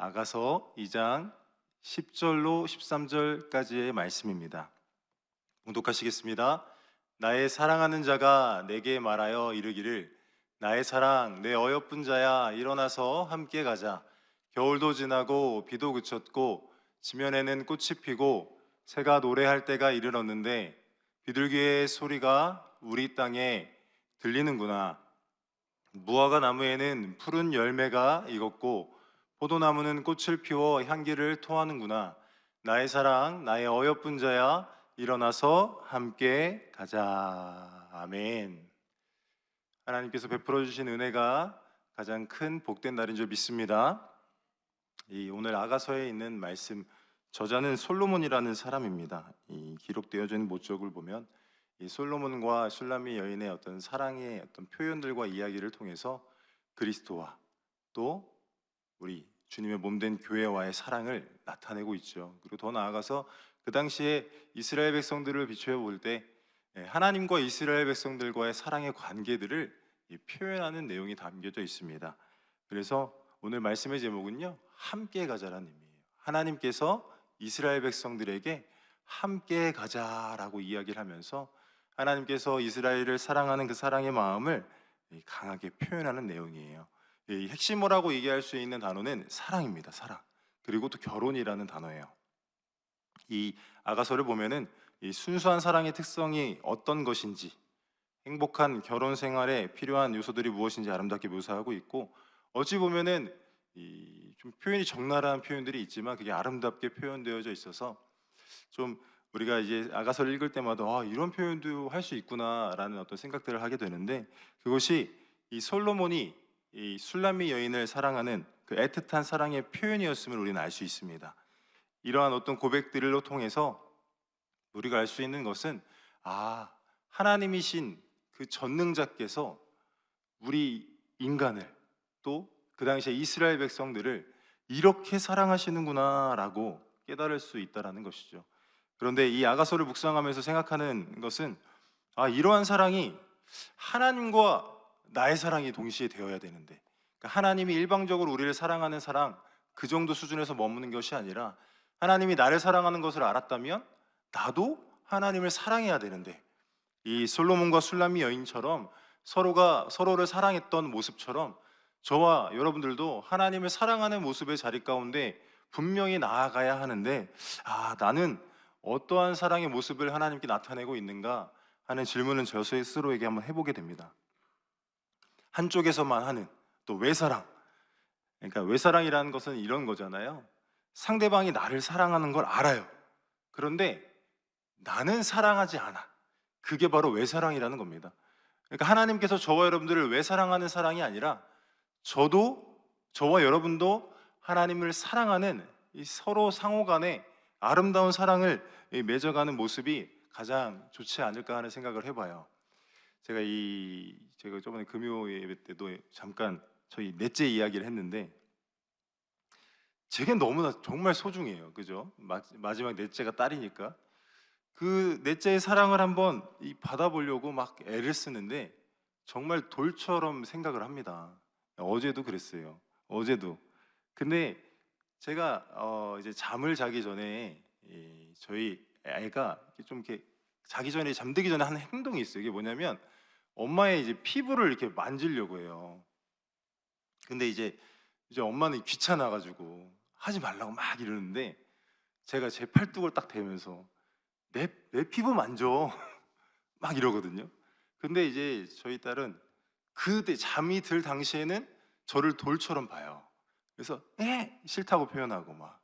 아가서 2장 10절로 13절까지의 말씀입니다. 봉독하시겠습니다. 나의 사랑하는 자가 내게 말하여 이르기를 나의 사랑 내 어여쁜 자야 일어나서 함께 가자. 겨울도 지나고 비도 그쳤고 지면에는 꽃이 피고 새가 노래할 때가 이르렀는데 비둘기의 소리가 우리 땅에 들리는구나. 무화과 나무에는 푸른 열매가 익었고 포도나무는 꽃을 피워 향기를 토하는구나. 나의 사랑, 나의 어여쁜 자야, 일어나서 함께 가자. 아멘. 하나님께서 베풀어 주신 은혜가 가장 큰 복된 날인 줄 믿습니다. 오늘 아가서에 있는 말씀, 저자는 솔로몬이라는 사람입니다. 이 기록되어진 목적을 보면 이 솔로몬과 슐라미 여인의 어떤 사랑의 어떤 표현들과 이야기를 통해서 그리스도와 또 우리 주님의 몸된 교회와의 사랑을 나타내고 있죠. 그리고 더 나아가서 그 당시에 이스라엘 백성들을 비추어 볼 때 하나님과 이스라엘 백성들과의 사랑의 관계들을 표현하는 내용이 담겨져 있습니다. 그래서 오늘 말씀의 제목은요, 함께 가자라는 의미예요. 하나님께서 이스라엘 백성들에게 함께 가자라고 이야기를 하면서 하나님께서 이스라엘을 사랑하는 그 사랑의 마음을 강하게 표현하는 내용이에요. 이 핵심어라고 얘기할 수 있는 단어는 사랑입니다. 사랑. 그리고 또 결혼이라는 단어예요. 이 아가서를 보면은 이 순수한 사랑의 특성이 어떤 것인지, 행복한 결혼 생활에 필요한 요소들이 무엇인지 아름답게 묘사하고 있고, 어찌 보면은 좀 표현이 적나라한 표현들이 있지만 그게 아름답게 표현되어져 있어서 좀 우리가 이제 아가서를 읽을 때마다 이런 표현도 할 수 있구나라는 어떤 생각들을 하게 되는데, 그것이 이 솔로몬이 이 술람미 여인을 사랑하는 그 애틋한 사랑의 표현이었음을 우리는 알 수 있습니다. 이러한 어떤 고백들을 통해서 우리가 알 수 있는 것은 하나님이신 그 전능자께서 우리 인간을 또 그 당시에 이스라엘 백성들을 이렇게 사랑하시는구나라고 깨달을 수 있다라는 것이죠. 그런데 이 아가서를 묵상하면서 생각하는 것은 이러한 사랑이 하나님과 나의 사랑이 동시에 되어야 되는데, 그러니까 하나님이 일방적으로 우리를 사랑하는 사랑 그 정도 수준에서 머무는 것이 아니라 하나님이 나를 사랑하는 것을 알았다면 나도 하나님을 사랑해야 되는데, 이 솔로몬과 술람미 여인처럼 서로가 서로를 사랑했던 모습처럼 저와 여러분들도 하나님을 사랑하는 모습의 자리 가운데 분명히 나아가야 하는데, 나는 어떠한 사랑의 모습을 하나님께 나타내고 있는가 하는 질문은 저 스스로에게 한번 해보게 됩니다. 한쪽에서만 하는 또 외사랑, 그러니까 외사랑이라는 것은 이런 거잖아요. 상대방이 나를 사랑하는 걸 알아요. 그런데 나는 사랑하지 않아. 그게 바로 외사랑이라는 겁니다. 그러니까 하나님께서 저와 여러분들을 외사랑하는 사랑이 아니라 저와 여러분도 하나님을 사랑하는 이 서로 상호 간의 아름다운 사랑을 맺어가는 모습이 가장 좋지 않을까 하는 생각을 해봐요. 제가 저번에 금요 예배 때도 잠깐 저희 넷째 이야기를 했는데, 제게 너무나 정말 소중해요. 그죠? 마지막 넷째가 딸이니까 그 넷째의 사랑을 한번 받아보려고 막 애를 쓰는데 정말 돌처럼 생각을 합니다. 어제도 그랬어요. 어제도. 근데 제가 이제 잠을 자기 전에 저희 애가 좀 이렇게 자기 전에 잠들기 전에 하는 행동이 있어요. 이게 뭐냐면 엄마의 이제 피부를 이렇게 만지려고 해요. 근데 이제 엄마는 귀찮아가지고 하지 말라고 막 이러는데 제가 제 팔뚝을 딱 대면서 내 피부 만져 막 이러거든요. 근데 이제 저희 딸은 그때 잠이 들 당시에는 저를 돌처럼 봐요. 그래서 싫다고 표현하고 막.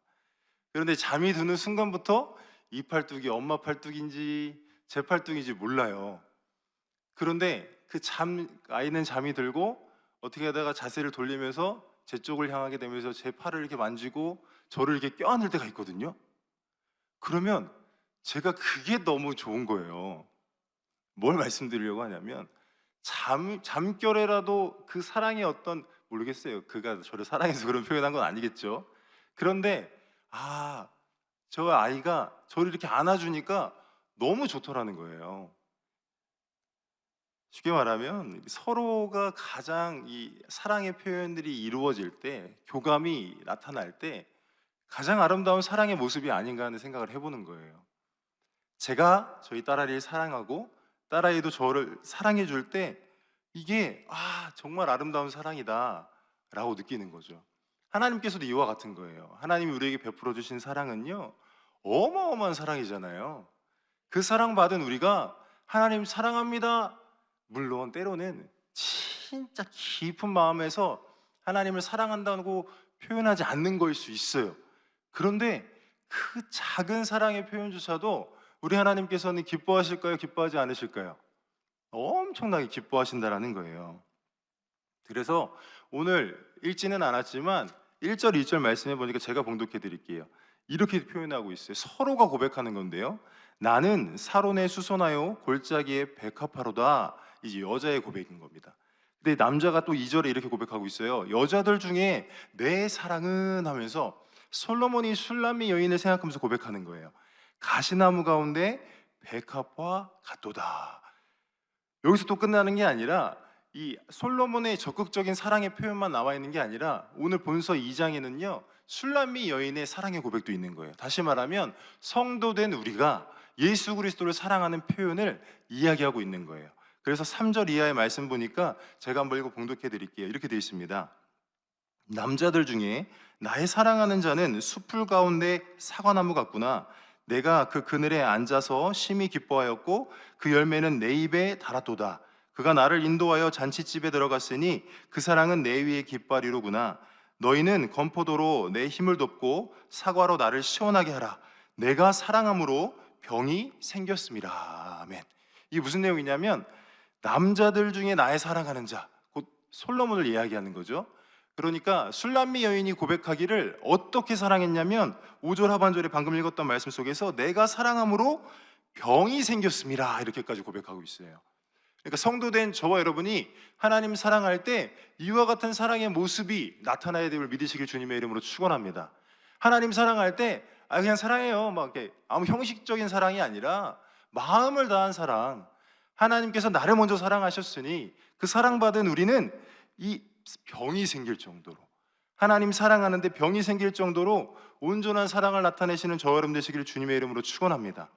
그런데 잠이 드는 순간부터 이 팔뚝이 엄마 팔뚝인지 제 팔뚝인지 몰라요. 그런데 아이는 잠이 들고 어떻게 하다가 자세를 돌리면서 제 쪽을 향하게 되면서 제 팔을 이렇게 만지고 저를 이렇게 껴안을 때가 있거든요. 그러면 제가 그게 너무 좋은 거예요. 뭘 말씀드리려고 하냐면 잠결에라도 그 사랑의 어떤, 모르겠어요. 그가 저를 사랑해서 그런 표현한 건 아니겠죠. 그런데 저 아이가 저를 이렇게 안아주니까 너무 좋더라는 거예요. 쉽게 말하면 서로가 가장 이 사랑의 표현들이 이루어질 때, 교감이 나타날 때 가장 아름다운 사랑의 모습이 아닌가 하는 생각을 해보는 거예요. 제가 저희 딸아이를 사랑하고 딸아이도 저를 사랑해 줄 때 이게 정말 아름다운 사랑이다라고 느끼는 거죠. 하나님께서도 이와 같은 거예요. 하나님이 우리에게 베풀어 주신 사랑은요, 어마어마한 사랑이잖아요. 그 사랑받은 우리가 하나님 사랑합니다. 물론 때로는 진짜 깊은 마음에서 하나님을 사랑한다고 표현하지 않는 거일 수 있어요. 그런데 그 작은 사랑의 표현조차도 우리 하나님께서는 기뻐하실까요? 기뻐하지 않으실까요? 엄청나게 기뻐하신다라는 거예요. 그래서 오늘 읽지는 않았지만 1절, 2절 말씀해 보니까 제가 봉독해 드릴게요. 이렇게 표현하고 있어요. 서로가 고백하는 건데요. 나는 사론에 수선하여 골짜기에 백합화로다. 이제 여자의 고백인 겁니다. 근데 남자가 또 2절에 이렇게 고백하고 있어요. 여자들 중에 내 사랑은 하면서 솔로몬이 슐람미 여인을 생각하면서 고백하는 거예요. 가시나무 가운데 백합화 같도다. 여기서 또 끝나는 게 아니라 이 솔로몬의 적극적인 사랑의 표현만 나와 있는 게 아니라 오늘 본서 2장에는요 슐람미 여인의 사랑의 고백도 있는 거예요. 다시 말하면 성도된 우리가 예수 그리스도를 사랑하는 표현을 이야기하고 있는 거예요. 그래서 3절 이하의 말씀 보니까 제가 한번 읽어 봉독해 드릴게요. 이렇게 되어 있습니다. 남자들 중에 나의 사랑하는 자는 숲풀 가운데 사과나무 같구나. 내가 그 그늘에 앉아서 심히 기뻐하였고 그 열매는 내 입에 달았도다. 그가 나를 인도하여 잔치집에 들어갔으니 그 사랑은 내 위의 깃발이로구나. 너희는 건포도로 내 힘을 돕고 사과로 나를 시원하게 하라. 내가 사랑함으로 병이 생겼습니다. 아멘. 이게 무슨 내용이냐면 남자들 중에 나의 사랑하는 자, 곧 솔로몬을 이야기하는 거죠. 그러니까 술람미 여인이 고백하기를 어떻게 사랑했냐면 5절 하반절에 방금 읽었던 말씀 속에서 내가 사랑함으로 병이 생겼습니다. 이렇게까지 고백하고 있어요. 그러니까 성도된 저와 여러분이 하나님 사랑할 때 이와 같은 사랑의 모습이 나타나야 됨을 믿으시길 주님의 이름으로 축원합니다. 하나님 사랑할 때 그냥 사랑해요. 막 이렇게 아무 형식적인 사랑이 아니라 마음을 다한 사랑. 하나님께서 나를 먼저 사랑하셨으니 그 사랑받은 우리는 이 병이 생길 정도로 하나님 사랑하는데 병이 생길 정도로 온전한 사랑을 나타내시는 저와 여러분 되시기를 주님의 이름으로 축원합니다.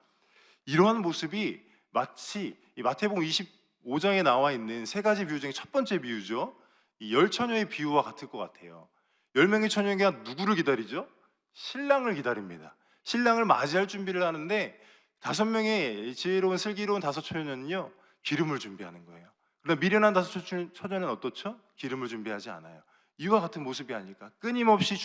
이러한 모습이 마치 이 마태복음 25장에 나와 있는 세 가지 비유 중에 첫 번째 비유죠. 이 열 처녀의 비유와 같을 것 같아요. 10명의 처녀가 누구를 기다리죠? 신랑을 기다립니다. 신랑을 맞이할 준비를 하는데 5명의 지혜로운 슬기로운 5처녀는요 기름을 준비하는 거예요. 그러나 미련한 5처녀는 어떻죠? 기름을 준비하지 않아요. 이와 같은 모습이 아닐까? 끊임없이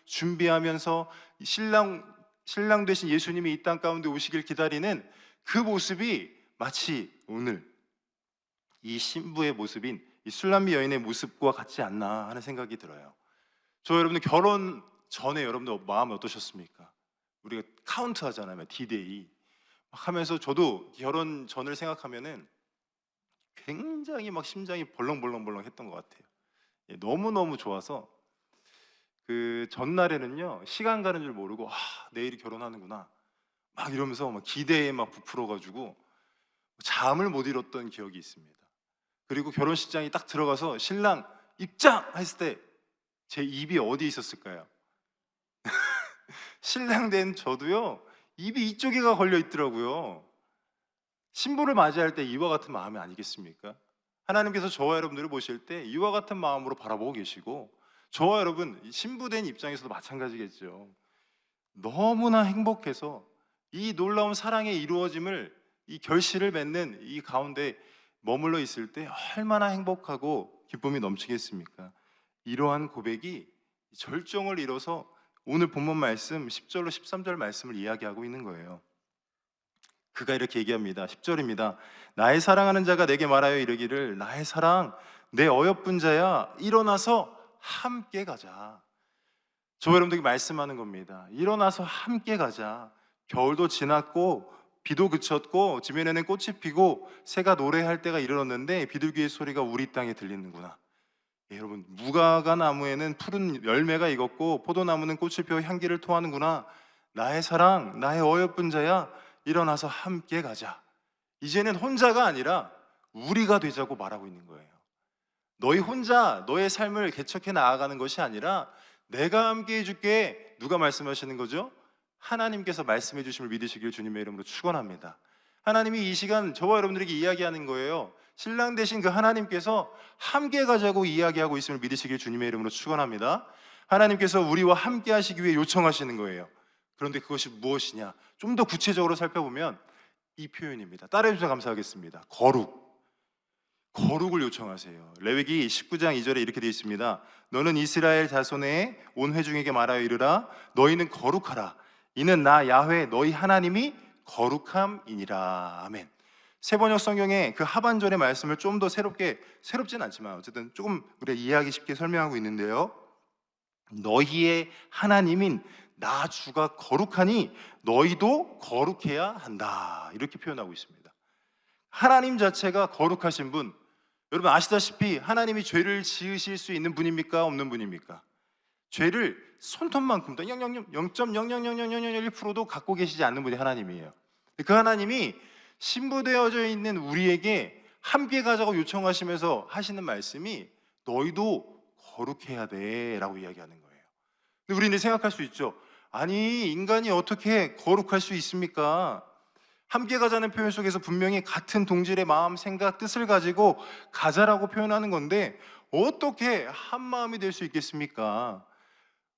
준비하면서 신랑 되신 예수님이 이 땅 가운데 오시길 기다리는 그 모습이 마치 오늘 이 신부의 모습인 이 술람미 여인의 모습과 같지 않나 하는 생각이 들어요. 저 여러분들 결혼 전에 여러분들 마음이 어떠셨습니까? 우리가 카운트 하잖아요. D-Day 막 하면서 저도 결혼 전을 생각하면은 굉장히 막 심장이 벌렁벌렁 했던 것 같아요. 너무너무 좋아서 그 전날에는요 시간 가는 줄 모르고 내일이 결혼하는구나 막 이러면서 막 기대에 막 부풀어가지고 잠을 못 이뤘던 기억이 있습니다. 그리고 결혼식장이 딱 들어가서 신랑 입장 했을 때 제 입이 어디 있었을까요? 신랑 된 저도요 입이 이쪽에가 걸려 있더라고요. 신부를 맞이할 때 이와 같은 마음이 아니겠습니까? 하나님께서 저와 여러분들을 보실 때 이와 같은 마음으로 바라보고 계시고 저와 여러분 신부된 입장에서도 마찬가지겠죠. 너무나 행복해서 이 놀라운 사랑의 이루어짐을 이 결실을 맺는 이 가운데 머물러 있을 때 얼마나 행복하고 기쁨이 넘치겠습니까? 이러한 고백이 절정을 이뤄서 오늘 본문 말씀 10절로 13절 말씀을 이야기하고 있는 거예요. 그가 이렇게 얘기합니다. 10절입니다. 나의 사랑하는 자가 내게 말하여 이르기를 나의 사랑 내 어여쁜 자야 일어나서 함께 가자. 저 여러분들에게 말씀하는 겁니다. 일어나서 함께 가자. 겨울도 지났고 비도 그쳤고 지면에는 꽃이 피고 새가 노래할 때가 이르렀는데 비둘기의 소리가 우리 땅에 들리는구나. 여러분 무화과 나무에는 푸른 열매가 익었고 포도나무는 꽃을 피워 향기를 토하는구나. 나의 사랑 나의 어여쁜 자야 일어나서 함께 가자. 이제는 혼자가 아니라 우리가 되자고 말하고 있는 거예요. 너희 혼자 너의 삶을 개척해 나아가는 것이 아니라 내가 함께 해줄게. 누가 말씀하시는 거죠? 하나님께서 말씀해 주심을 믿으시길 주님의 이름으로 축원합니다. 하나님이 이 시간 저와 여러분들에게 이야기하는 거예요. 신랑 되신 그 하나님께서 함께 가자고 이야기하고 있음을 믿으시길 주님의 이름으로 축원합니다. 하나님께서 우리와 함께 하시기 위해 요청하시는 거예요. 그런데 그것이 무엇이냐? 좀 더 구체적으로 살펴보면 이 표현입니다. 따라해 주셔서 감사하겠습니다. 거룩을 요청하세요. 레위기 19장 2절에 이렇게 되어 있습니다. 너는 이스라엘 자손의 온 회중에게 말하여 이르라. 너희는 거룩하라. 이는 나 야훼 너희 하나님이 거룩함이니라. 아멘. 세번역 성경에 그 하반절의 말씀을 좀 더 새롭진 않지만 어쨌든 조금 우리가 이해하기 쉽게 설명하고 있는데요. 너희의 하나님인 나 주가 거룩하니 너희도 거룩해야 한다. 이렇게 표현하고 있습니다. 하나님 자체가 거룩하신 분, 여러분 아시다시피 하나님이 죄를 지으실 수 있는 분입니까? 없는 분입니까? 죄를 손톱만큼도 0.0000001%도 갖고 계시지 않는 분이 하나님이에요. 그 하나님이 신부되어져 있는 우리에게 함께 가자고 요청하시면서 하시는 말씀이 너희도 거룩해야 돼 라고 이야기하는 거예요. 근데 우리는 생각할 수 있죠. 아니 인간이 어떻게 거룩할 수 있습니까? 함께 가자는 표현 속에서 분명히 같은 동질의 마음, 생각, 뜻을 가지고 가자라고 표현하는 건데 어떻게 한 마음이 될 수 있겠습니까?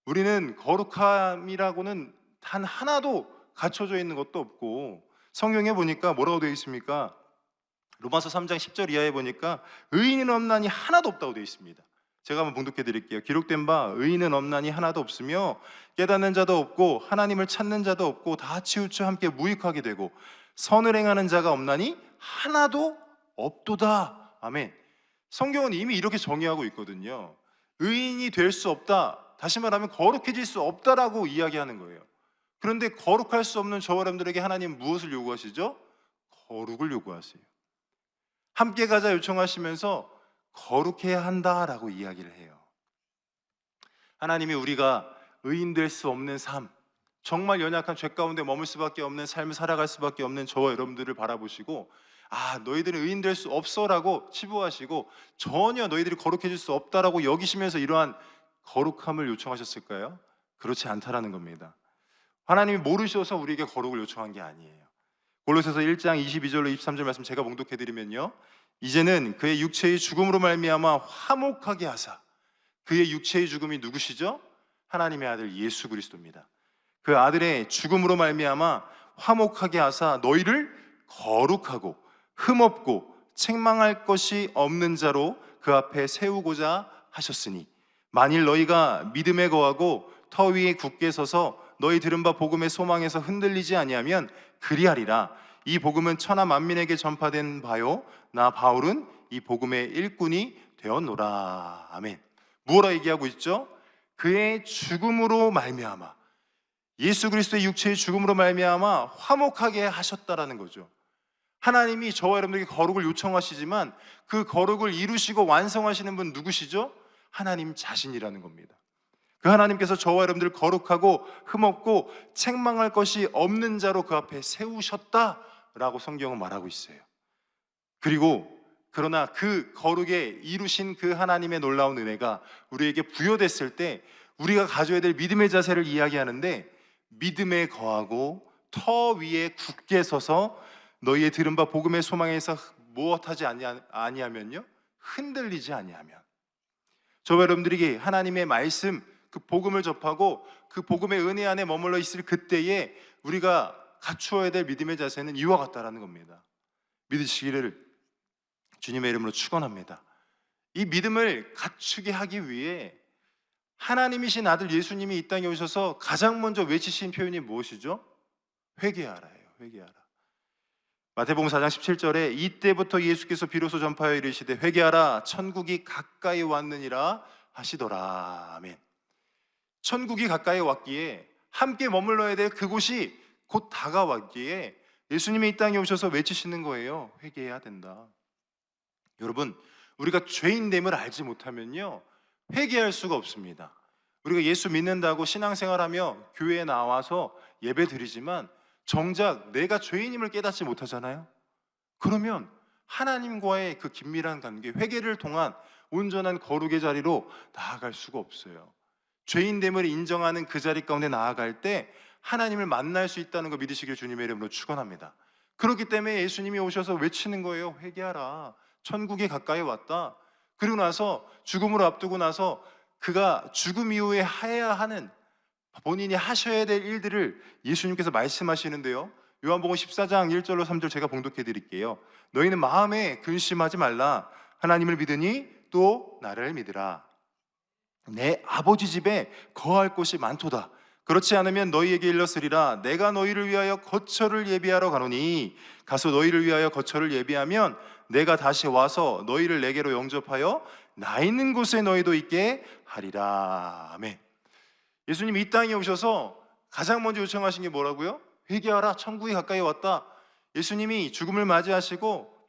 우리는 거룩함이라고는 단 하나도 갖춰져 있는 것도 없고 성경에 보니까 뭐라고 되어 있습니까? 로마서 3장 10절 이하에 보니까 의인은 없나니 하나도 없다고 되어 있습니다. 제가 한번 봉독해 드릴게요. 기록된 바 의인은 없나니 하나도 없으며 깨닫는 자도 없고 하나님을 찾는 자도 없고 다 치우쳐 함께 무익하게 되고 선을 행하는 자가 없나니 하나도 없도다. 아멘. 성경은 이미 이렇게 정의하고 있거든요. 의인이 될 수 없다. 다시 말하면 거룩해질 수 없다라고 이야기하는 거예요. 그런데 거룩할 수 없는 저와 여러분들에게 하나님 무엇을 요구하시죠? 거룩을 요구하세요. 함께 가자 요청하시면서 거룩해야 한다라고 이야기를 해요. 하나님이 우리가 의인 될 수 없는 삶, 정말 연약한 죄 가운데 머물 수밖에 없는 삶을 살아갈 수밖에 없는 저와 여러분들을 바라보시고 너희들은 의인 될 수 없어라고 치부하시고 전혀 너희들이 거룩해질 수 없다라고 여기시면서 이러한 거룩함을 요청하셨을까요? 그렇지 않다라는 겁니다. 하나님이 모르셔서 우리에게 거룩을 요청한 게 아니에요. 골로새서 1장 22절로 23절 말씀 제가 봉독해드리면요, 이제는 그의 육체의 죽음으로 말미암아 화목하게 하사, 그의 육체의 죽음이 누구시죠? 하나님의 아들 예수 그리스도입니다. 그 아들의 죽음으로 말미암아 화목하게 하사 너희를 거룩하고 흠없고 책망할 것이 없는 자로 그 앞에 세우고자 하셨으니 만일 너희가 믿음에 거하고 터 위에 굳게 서서 너희 들은 바 복음의 소망에서 흔들리지 아니하면 그리하리라. 이 복음은 천하 만민에게 전파된 바요 나 바울은 이 복음의 일꾼이 되었노라. 아멘. 무엇라 얘기하고 있죠? 그의 죽음으로 말미암아, 예수 그리스도의 육체의 죽음으로 말미암아 화목하게 하셨다라는 거죠. 하나님이 저와 여러분에게 거룩을 요청하시지만 그 거룩을 이루시고 완성하시는 분 누구시죠? 하나님 자신이라는 겁니다. 그 하나님께서 저와 여러분들을 거룩하고 흠없고 책망할 것이 없는 자로 그 앞에 세우셨다라고 성경은 말하고 있어요. 그리고 그러나 그 거룩에 이루신 그 하나님의 놀라운 은혜가 우리에게 부여됐을 때 우리가 가져야 될 믿음의 자세를 이야기하는데, 믿음에 거하고 터 위에 굳게 서서 너희의 들은 바 복음의 소망에서 무엇하지 아니하면요, 흔들리지 아니하면. 저와 여러분들에게 하나님의 말씀, 그 복음을 접하고 그 복음의 은혜 안에 머물러 있을 그때에 우리가 갖추어야 될 믿음의 자세는 이와 같다라는 겁니다. 믿으시기를 주님의 이름으로 축원합니다. 이 믿음을 갖추게 하기 위해 하나님이신 아들 예수님이 이 땅에 오셔서 가장 먼저 외치신 표현이 무엇이죠? 회개하라예요. 회개하라. 마태복음 4장 17절에 이때부터 예수께서 비로소 전파하여 이르시되 회개하라 천국이 가까이 왔느니라 하시더라. 아멘. 천국이 가까이 왔기에 함께 머물러야 될 그곳이 곧 다가왔기에 예수님이 이 땅에 오셔서 외치시는 거예요. 회개해야 된다. 여러분, 우리가 죄인됨을 알지 못하면요, 회개할 수가 없습니다. 우리가 예수 믿는다고 신앙생활하며 교회에 나와서 예배 드리지만 정작 내가 죄인임을 깨닫지 못하잖아요. 그러면 하나님과의 그 긴밀한 관계, 회개를 통한 온전한 거룩의 자리로 나아갈 수가 없어요. 죄인됨을 인정하는 그 자리 가운데 나아갈 때 하나님을 만날 수 있다는 거 믿으시길 주님의 이름으로 축원합니다. 그렇기 때문에 예수님이 오셔서 외치는 거예요. 회개하라. 천국에 가까이 왔다. 그리고 나서 죽음을 앞두고 나서 그가 죽음 이후에 해야 하는, 본인이 하셔야 될 일들을 예수님께서 말씀하시는데요. 요한복음 14장 1절로 3절 제가 봉독해 드릴게요. 너희는 마음에 근심하지 말라. 하나님을 믿으니 또 나를 믿으라. 내 아버지 집에 거할 곳이 많도다. 그렇지 않으면 너희에게 일렀으리라. 내가 너희를 위하여 거처를 예비하러 가노니 가서 너희를 위하여 거처를 예비하면 내가 다시 와서 너희를 내게로 영접하여 나 있는 곳에 너희도 있게 하리라. 아멘. 예수님이 이 땅에 오셔서 가장 먼저 요청하신 게 뭐라고요? 회개하라. 천국이 가까이 왔다. 예수님이 죽음을 맞이하시고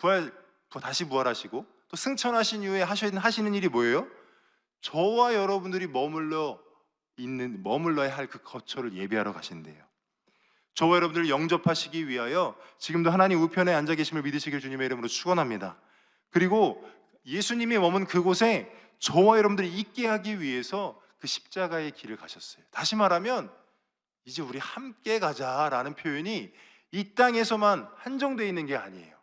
다시 부활하시고 또 승천하신 이후에 하시는 일이 뭐예요? 저와 여러분들이 머물러야 할 그 거처를 예비하러 가신대요. 저와 여러분들을 영접하시기 위하여 지금도 하나님 우편에 앉아 계심을 믿으시길 주님의 이름으로 축원합니다. 그리고 예수님이 머문 그곳에 저와 여러분들이 있게 하기 위해서 그 십자가의 길을 가셨어요. 다시 말하면 이제 우리 함께 가자라는 표현이 이 땅에서만 한정되어 있는 게 아니에요.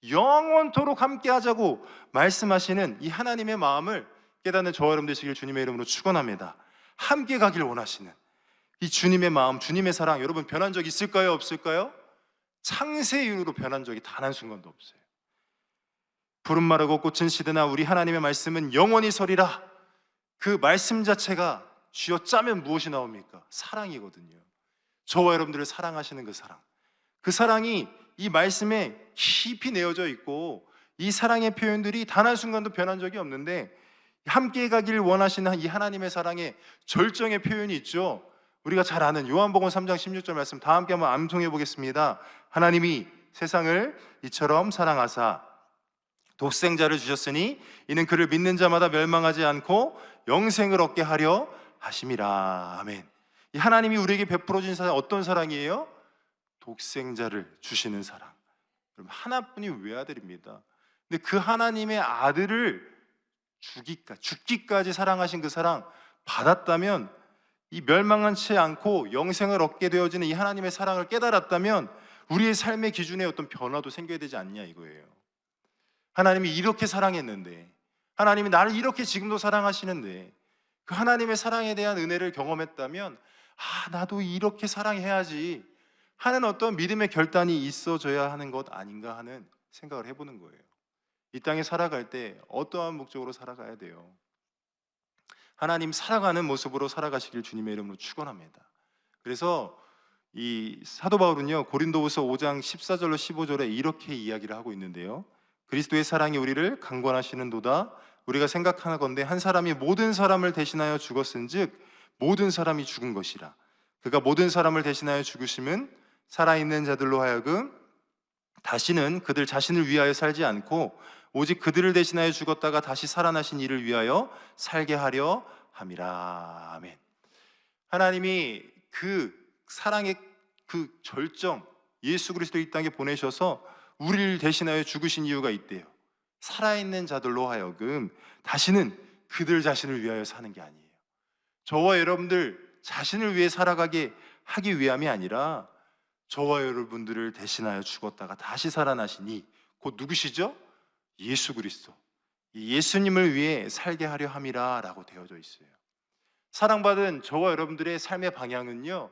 영원토록 함께 하자고 말씀하시는 이 하나님의 마음을 깨닫는 저와 여러분 되시길 주님의 이름으로 축원합니다. 함께 가길 원하시는 이 주님의 마음, 주님의 사랑, 여러분 변한 적 있을까요? 없을까요? 창세 이후로 변한 적이 단 한순간도 없어요. 푸른 마르고 꽃은 시드나 우리 하나님의 말씀은 영원히 서리라. 그 말씀 자체가 쥐어짜면 무엇이 나옵니까? 사랑이거든요. 저와 여러분들을 사랑하시는 그 사랑, 그 사랑이 이 말씀에 깊이 내어져 있고 이 사랑의 표현들이 단 한순간도 변한 적이 없는데 함께 가길 원하시는 이 하나님의 사랑의 절정의 표현이 있죠. 우리가 잘 아는 요한복음 3장 16절 말씀 다 함께 한번 암송해 보겠습니다. 하나님이 세상을 이처럼 사랑하사 독생자를 주셨으니 이는 그를 믿는 자마다 멸망하지 않고 영생을 얻게 하려 하심이라. 아멘. 이 하나님이 우리에게 베풀어 주신 사랑 어떤 사랑이에요? 독생자를 주시는 사랑. 그럼 하나뿐이 외아들입니다. 근데 그 하나님의 아들을 죽기까지 사랑하신 그 사랑 받았다면, 이 멸망하지 않고 영생을 얻게 되어지는 이 하나님의 사랑을 깨달았다면 우리의 삶의 기준에 어떤 변화도 생겨야 되지 않냐 이거예요. 하나님이 이렇게 사랑했는데, 하나님이 나를 이렇게 지금도 사랑하시는데 그 하나님의 사랑에 대한 은혜를 경험했다면 나도 이렇게 사랑해야지 하는 어떤 믿음의 결단이 있어져야 하는 것 아닌가 하는 생각을 해보는 거예요. 이 땅에 살아갈 때 어떠한 목적으로 살아가야 돼요? 하나님 살아가는 모습으로 살아가시길 주님의 이름으로 축원합니다. 그래서 이 사도 바울은요 고린도후서 5장 14절로 15절에 이렇게 이야기를 하고 있는데요. 그리스도의 사랑이 우리를 강권하시는도다. 우리가 생각하건대 한 사람이 모든 사람을 대신하여 죽었은즉 모든 사람이 죽은 것이라. 그가 모든 사람을 대신하여 죽으심은 살아있는 자들로 하여금 다시는 그들 자신을 위하여 살지 않고 오직 그들을 대신하여 죽었다가 다시 살아나신 이를 위하여 살게 하려 함이라. 아멘. 하나님이 그 사랑의 그 절정, 예수 그리스도 이 땅에 보내셔서 우리를 대신하여 죽으신 이유가 있대요. 살아있는 자들로 하여금 다시는 그들 자신을 위하여 사는 게 아니에요. 저와 여러분들 자신을 위해 살아가게 하기 위함이 아니라 저와 여러분들을 대신하여 죽었다가 다시 살아나시니 곧 누구시죠? 예수 그리스도, 이 예수님을 위해 살게 하려 함이라 라고 되어져 있어요. 사랑받은 저와 여러분들의 삶의 방향은요,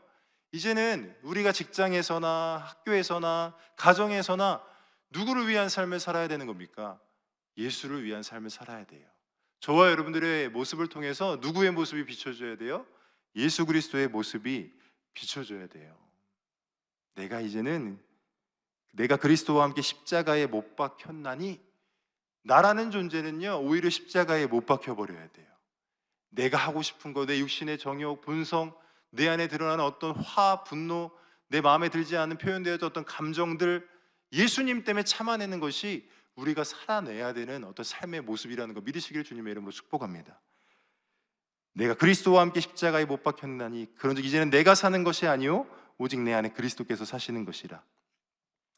이제는 우리가 직장에서나 학교에서나 가정에서나 누구를 위한 삶을 살아야 되는 겁니까? 예수를 위한 삶을 살아야 돼요. 저와 여러분들의 모습을 통해서 누구의 모습이 비춰져야 돼요? 예수 그리스도의 모습이 비춰져야 돼요. 내가 그리스도와 함께 십자가에 못 박혔나니 나라는 존재는요 오히려 십자가에 못 박혀버려야 돼요. 내가 하고 싶은 거, 내 육신의 정욕, 본성, 내 안에 드러나는 어떤 화, 분노, 내 마음에 들지 않는 표현되어진 어떤 감정들, 예수님 때문에 참아내는 것이 우리가 살아내야 되는 어떤 삶의 모습이라는 거 믿으시기를 주님의 이름으로 축복합니다. 내가 그리스도와 함께 십자가에 못 박혔나니 그런즉 이제는 내가 사는 것이 아니요 오직 내 안에 그리스도께서 사시는 것이라.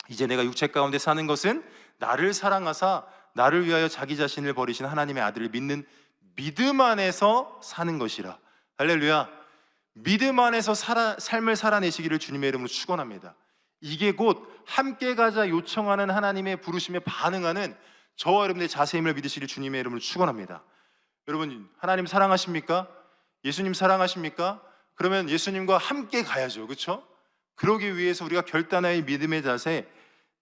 이제 내가 육체 가운데 사는 것은 나를 사랑하사 나를 위하여 자기 자신을 버리신 하나님의 아들을 믿는 믿음 안에서 사는 것이라. 할렐루야. 믿음 안에서 삶을 살아내시기를 주님의 이름으로 축원합니다. 이게 곧 함께 가자 요청하는 하나님의 부르심에 반응하는 저와 여러분의 자세임을 믿으시기를 주님의 이름으로 축원합니다. 여러분, 하나님 사랑하십니까? 예수님 사랑하십니까? 그러면 예수님과 함께 가야죠. 그렇죠? 그러기 위해서 우리가 결단하여 믿음의 자세,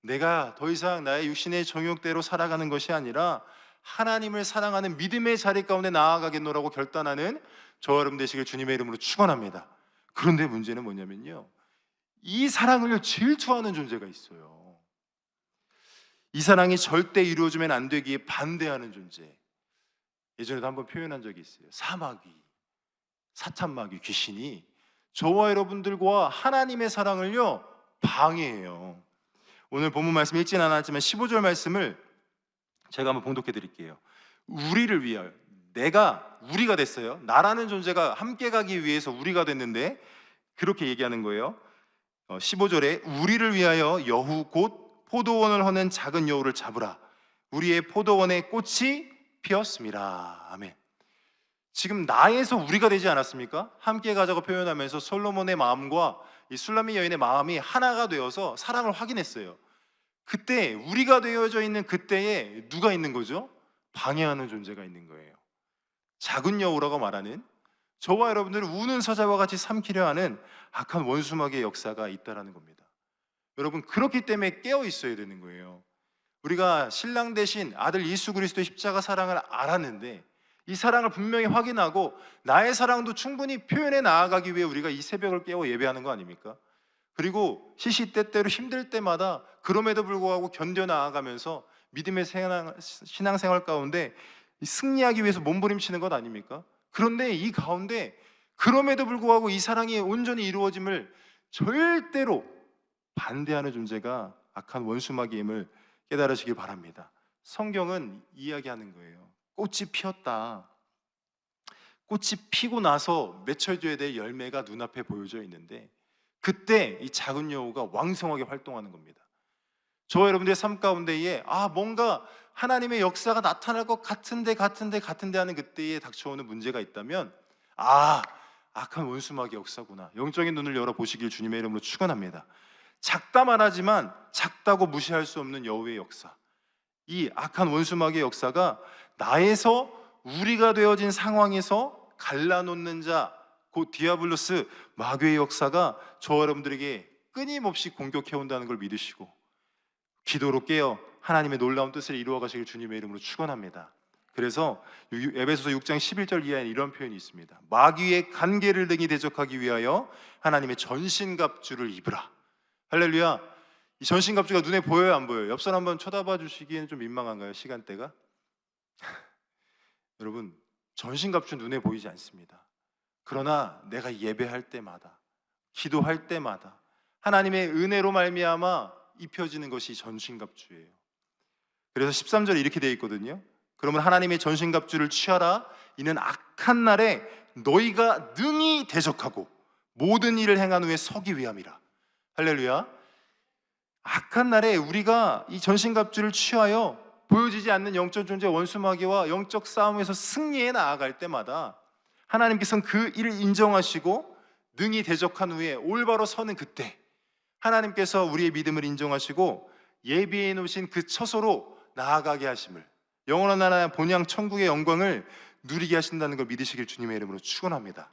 내가 더 이상 나의 육신의 정욕대로 살아가는 것이 아니라 하나님을 사랑하는 믿음의 자리 가운데 나아가겠노라고 결단하는 저와 여러분 되시길 주님의 이름으로 축원합니다. 그런데 문제는 뭐냐면요, 이 사랑을 질투하는 존재가 있어요. 이 사랑이 절대 이루어지면 안 되기에 반대하는 존재. 예전에도 한번 표현한 적이 있어요. 사마귀, 사탄마귀, 귀신이 저와 여러분들과 하나님의 사랑을요 방해해요. 오늘 본문 말씀 읽진 않았지만 15절 말씀을 제가 한번 봉독해 드릴게요. 우리를 위하여, 우리가 됐어요. 나라는 존재가 함께 가기 위해서 우리가 됐는데 그렇게 얘기하는 거예요. 15절에 우리를 위하여 여후 곧 포도원을 허는 작은 여우를 잡으라. 우리의 포도원에 꽃이 피었습니다. 아멘. 지금 나에서 우리가 되지 않았습니까? 함께 가자고 표현하면서 솔로몬의 마음과 이 술라미 여인의 마음이 하나가 되어서 사랑을 확인했어요. 그때 우리가 되어져 있는 그때에 누가 있는 거죠? 방해하는 존재가 있는 거예요. 작은 여우라고 말하는, 저와 여러분들을 우는 사자와 같이 삼키려 하는 악한 원수마귀의 역사가 있다라는 겁니다. 여러분, 그렇기 때문에 깨어 있어야 되는 거예요. 우리가 신랑 대신 아들 예수 그리스도의 십자가 사랑을 알았는데 이 사랑을 분명히 확인하고 나의 사랑도 충분히 표현해 나아가기 위해 우리가 이 새벽을 깨워 예배하는 거 아닙니까? 그리고 시시때때로 힘들 때마다 그럼에도 불구하고 견뎌 나아가면서 믿음의 신앙생활 가운데 승리하기 위해서 몸부림치는 것 아닙니까? 그런데 이 가운데 그럼에도 불구하고 이 사랑이 온전히 이루어짐을 절대로 반대하는 존재가 악한 원수마귀임을 깨달으시기 바랍니다. 성경은 이야기하는 거예요. 꽃이 피었다. 꽃이 피고 나서 맺혀져야 될 열매가 눈앞에 보여져 있는데 그때 이 작은 여우가 왕성하게 활동하는 겁니다. 저와 여러분들의 삶 가운데에 뭔가 하나님의 역사가 나타날 것 같은데 하는 그때에 닥쳐오는 문제가 있다면 악한 원수마귀 역사구나. 영적인 눈을 열어보시길 주님의 이름으로 축원합니다. 작다 말하지만 작다고 무시할 수 없는 여호와의 역사, 이 악한 원수마귀의 역사가 나에서 우리가 되어진 상황에서 갈라놓는 자, 곧 디아블로스 마귀의 역사가 저와 여러분들에게 끊임없이 공격해온다는 걸 믿으시고 기도로 깨어 하나님의 놀라운 뜻을 이루어 가시길 주님의 이름으로 축원합니다. 그래서 에베소서 6장 11절 이하에 이런 표현이 있습니다. 마귀의 간계를 등이 대적하기 위하여 하나님의 전신갑주를 입으라. 할렐루야. 이 전신갑주가 눈에 보여요, 안 보여요? 옆 사람 한번 쳐다봐 주시기에는 좀 민망한가요, 시간대가? 여러분, 전신갑주 눈에 보이지 않습니다. 그러나 내가 예배할 때마다, 기도할 때마다 하나님의 은혜로 말미암아 입혀지는 것이 전신갑주예요. 그래서 13절에 이렇게 되어 있거든요. 그러면 하나님의 전신갑주를 취하라. 이는 악한 날에 너희가 능히 대적하고 모든 일을 행한 후에 서기 위함이라. 할렐루야. 악한 날에 우리가 이 전신갑주를 취하여 보여지지 않는 영적 존재 원수마귀와 영적 싸움에서 승리해 나아갈 때마다 하나님께서는 그 일을 인정하시고 능히 대적한 후에 올바로 서는 그때 하나님께서 우리의 믿음을 인정하시고 예비해 놓으신 그 처소로 나아가게 하심을, 영원한 나라 본향 천국의 영광을 누리게 하신다는 걸 믿으시길 주님의 이름으로 축원합니다.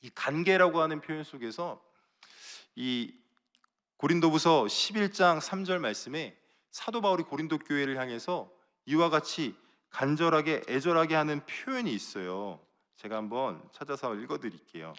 이 간계라고 하는 표현 속에서 이 고린도후서 11장 3절 말씀에 사도 바울이 고린도 교회를 향해서 이와 같이 간절하게 애절하게 하는 표현이 있어요. 제가 한번 찾아서 읽어드릴게요.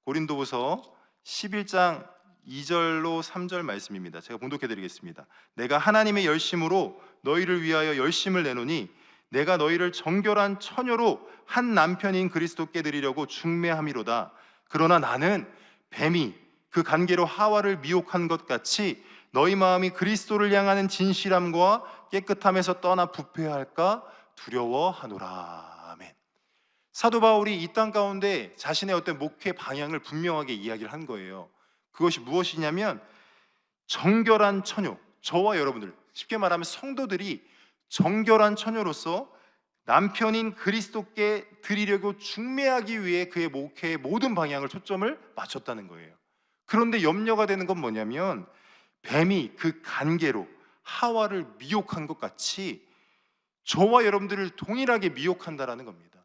고린도후서 11장 2절로 3절 말씀입니다. 제가 봉독해드리겠습니다. 내가 하나님의 열심으로 너희를 위하여 열심을 내노니 내가 너희를 정결한 처녀로 한 남편인 그리스도께 드리려고 중매함이로다. 그러나 나는 뱀이 그 관계로 하와를 미혹한 것 같이 너희 마음이 그리스도를 향하는 진실함과 깨끗함에서 떠나 부패할까 두려워하노라. 아멘. 사도 바울이 이 땅 가운데 자신의 어떤 목회 방향을 분명하게 이야기를 한 거예요. 그것이 무엇이냐면 정결한 처녀, 저와 여러분들, 쉽게 말하면 성도들이 정결한 처녀로서 남편인 그리스도께 드리려고 중매하기 위해 그의 목회의 모든 방향을 초점을 맞췄다는 거예요. 그런데 염려가 되는 건 뭐냐면 뱀이 그 간계로 하와를 미혹한 것 같이 저와 여러분들을 동일하게 미혹한다라는 겁니다.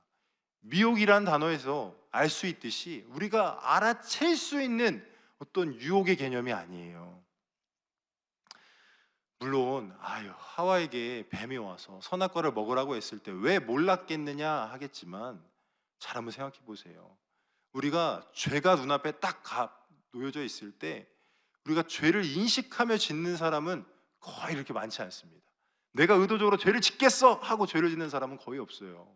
미혹이란 단어에서 알 수 있듯이 우리가 알아챌 수 있는 어떤 유혹의 개념이 아니에요. 물론 하와에게 뱀이 와서 선악과를 먹으라고 했을 때 왜 몰랐겠느냐 하겠지만, 잘 한번 생각해 보세요. 우리가 죄가 눈앞에 딱 놓여져 있을 때 우리가 죄를 인식하며 짓는 사람은 거의 이렇게 많지 않습니다. 내가 의도적으로 죄를 짓겠어 하고 죄를 짓는 사람은 거의 없어요.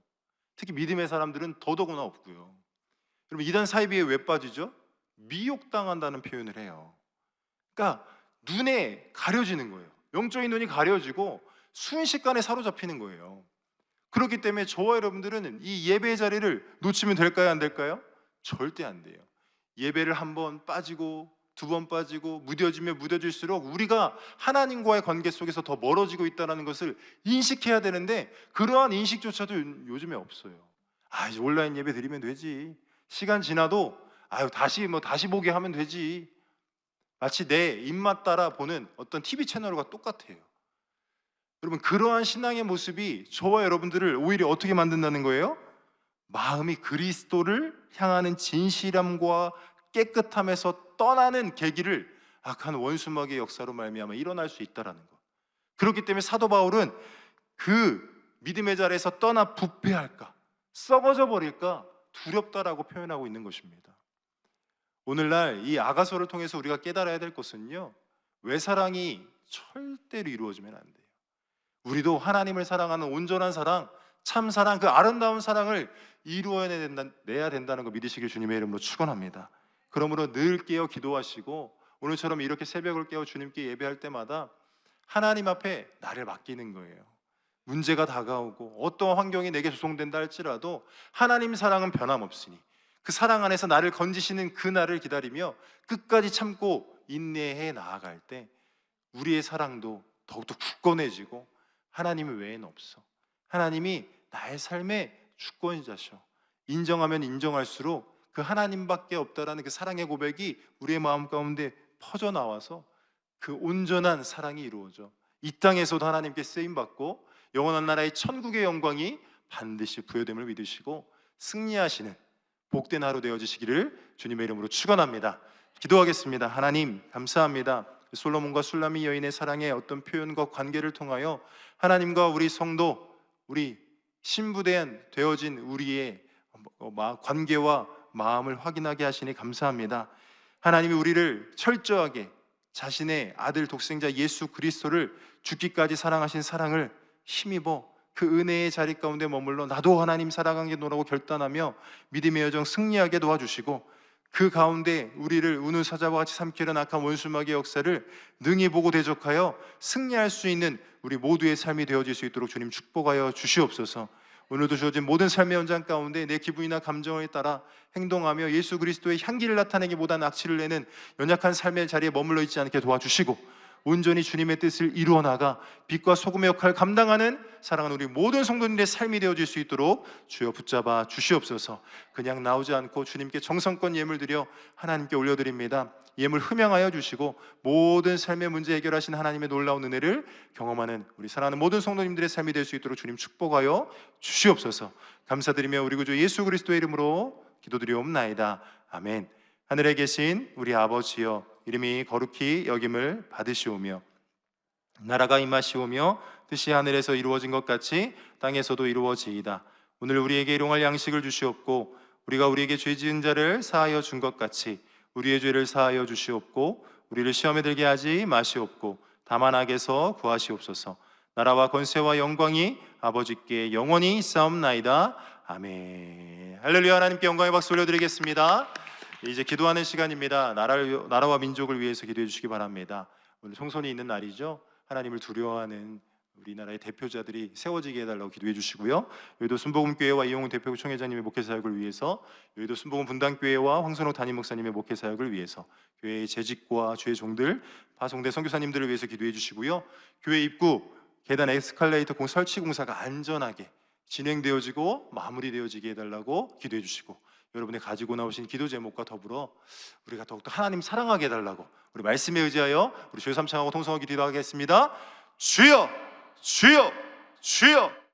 특히 믿음의 사람들은 더더구나 없고요. 여러분, 이단 사이비에 왜 빠지죠? 미혹당한다는 표현을 해요. 그러니까 눈에 가려지는 거예요. 영적인 눈이 가려지고 순식간에 사로잡히는 거예요. 그렇기 때문에 저와 여러분들은 이 예배의 자리를 놓치면 될까요? 안 될까요? 절대 안 돼요. 예배를 한 번 빠지고 두 번 빠지고 무뎌지면 무뎌질수록 우리가 하나님과의 관계 속에서 더 멀어지고 있다는 것을 인식해야 되는데, 그러한 인식조차도 요즘에 없어요. 이제 온라인 예배 드리면 되지, 시간 지나도 다시 보게 하면 되지, 마치 내 입맛 따라 보는 어떤 TV 채널과 똑같아요. 여러분, 그러한 신앙의 모습이 저와 여러분들을 오히려 어떻게 만든다는 거예요? 마음이 그리스도를 향하는 진실함과 깨끗함에서 떠나는 계기를 악한 원수마귀의 역사로 말미암아 일어날 수 있다라는 것. 그렇기 때문에 사도 바울은 그 믿음의 자리에서 떠나 부패할까, 썩어져 버릴까 두렵다라고 표현하고 있는 것입니다. 오늘날 이 아가서를 통해서 우리가 깨달아야 될 것은요, 외사랑이 절대로 이루어지면 안 돼요. 우리도 하나님을 사랑하는 온전한 사랑, 참 사랑, 그 아름다운 사랑을 이루어내야 된다는 거 믿으시길 주님의 이름으로 축원합니다. 그러므로 늘 깨어 기도하시고, 오늘처럼 이렇게 새벽을 깨어 주님께 예배할 때마다 하나님 앞에 나를 맡기는 거예요. 문제가 다가오고 어떠한 환경이 내게 조성된다 할지라도 하나님 사랑은 변함없으니 그 사랑 안에서 나를 건지시는 그 날을 기다리며 끝까지 참고 인내해 나아갈 때 우리의 사랑도 더욱더 굳건해지고, 하나님 외에는 없어, 하나님이 나의 삶의 주권자셔, 인정하면 인정할수록 그 하나님밖에 없다라는 그 사랑의 고백이 우리의 마음 가운데 퍼져나와서 그 온전한 사랑이 이루어져 이 땅에서도 하나님께 쓰임받고 영원한 나라의 천국의 영광이 반드시 부여됨을 믿으시고 승리하시는 복된 하루 되어지시기를 주님의 이름으로 축원합니다. 기도하겠습니다. 하나님, 감사합니다. 솔로몬과 술라미 여인의 사랑의 어떤 표현과 관계를 통하여 하나님과 우리 성도, 우리 신부된 되어진 우리의 관계와 마음을 확인하게 하시니 감사합니다. 하나님이 우리를 철저하게 자신의 아들 독생자 예수 그리스도를 죽기까지 사랑하신 사랑을 힘입어 그 은혜의 자리 가운데 머물러 나도 하나님 사랑하겠노라고 결단하며 믿음의 여정 승리하게 도와주시고, 그 가운데 우리를 우는 사자와 같이 삼키는 악한 원수마귀의 역사를 능히 보고 대적하여 승리할 수 있는 우리 모두의 삶이 되어질 수 있도록 주님 축복하여 주시옵소서. 오늘도 주어진 모든 삶의 현장 가운데 내 기분이나 감정에 따라 행동하며 예수 그리스도의 향기를 나타내기보다는 악취를 내는 연약한 삶의 자리에 머물러 있지 않게 도와주시고, 온전히 주님의 뜻을 이루어 나가 빛과 소금의 역할을 감당하는 사랑하는 우리 모든 성도님들의 삶이 되어질 수 있도록 주여 붙잡아 주시옵소서. 그냥 나오지 않고 주님께 정성껏 예물 드려 하나님께 올려드립니다. 예물 흠양하여 주시고 모든 삶의 문제 해결하신 하나님의 놀라운 은혜를 경험하는 우리 사랑하는 모든 성도님들의 삶이 될 수 있도록 주님 축복하여 주시옵소서. 감사드리며 우리 구주 예수 그리스도의 이름으로 기도드리옵나이다. 아멘. 하늘에 계신 우리 아버지여, 이름이 거룩히 여김을 받으시오며 나라가 임하시오며 뜻이 하늘에서 이루어진 것 같이 땅에서도 이루어지이다. 오늘 우리에게 일용할 양식을 주시옵고 우리가 우리에게 죄 지은 자를 사하여 준 것 같이 우리의 죄를 사하여 주시옵고 우리를 시험에 들게 하지 마시옵고 다만 악에서 구하시옵소서. 나라와 권세와 영광이 아버지께 영원히 있사옵나이다. 아멘. 할렐루야. 하나님께 영광의 박수 올려드리겠습니다. 이제 기도하는 시간입니다. 나라와 민족을 위해서 기도해 주시기 바랍니다. 오늘 성선이 있는 날이죠. 하나님을 두려워하는 우리나라의 대표자들이 세워지게 해달라고 기도해 주시고요. 여의도 순복음교회와 이용훈 대표 총회장님의 목회 사역을 위해서, 여의도 순복음 분당교회와 황선호 담임 목사님의 목회 사역을 위해서, 교회의 재직과 주의 종들, 파송대 선교사님들을 위해서 기도해 주시고요. 교회 입구 계단 에스컬레이터 설치 공사가 안전하게 진행되어지고 마무리되어지게 해달라고 기도해 주시고, 여러분의 가지고 나오신 기도 제목과 더불어 우리가 더욱더 하나님 사랑하게 해달라고 우리 말씀에 의지하여 우리 주여 삼창하고 통성하기 기도하겠습니다. 주여, 주여, 주여.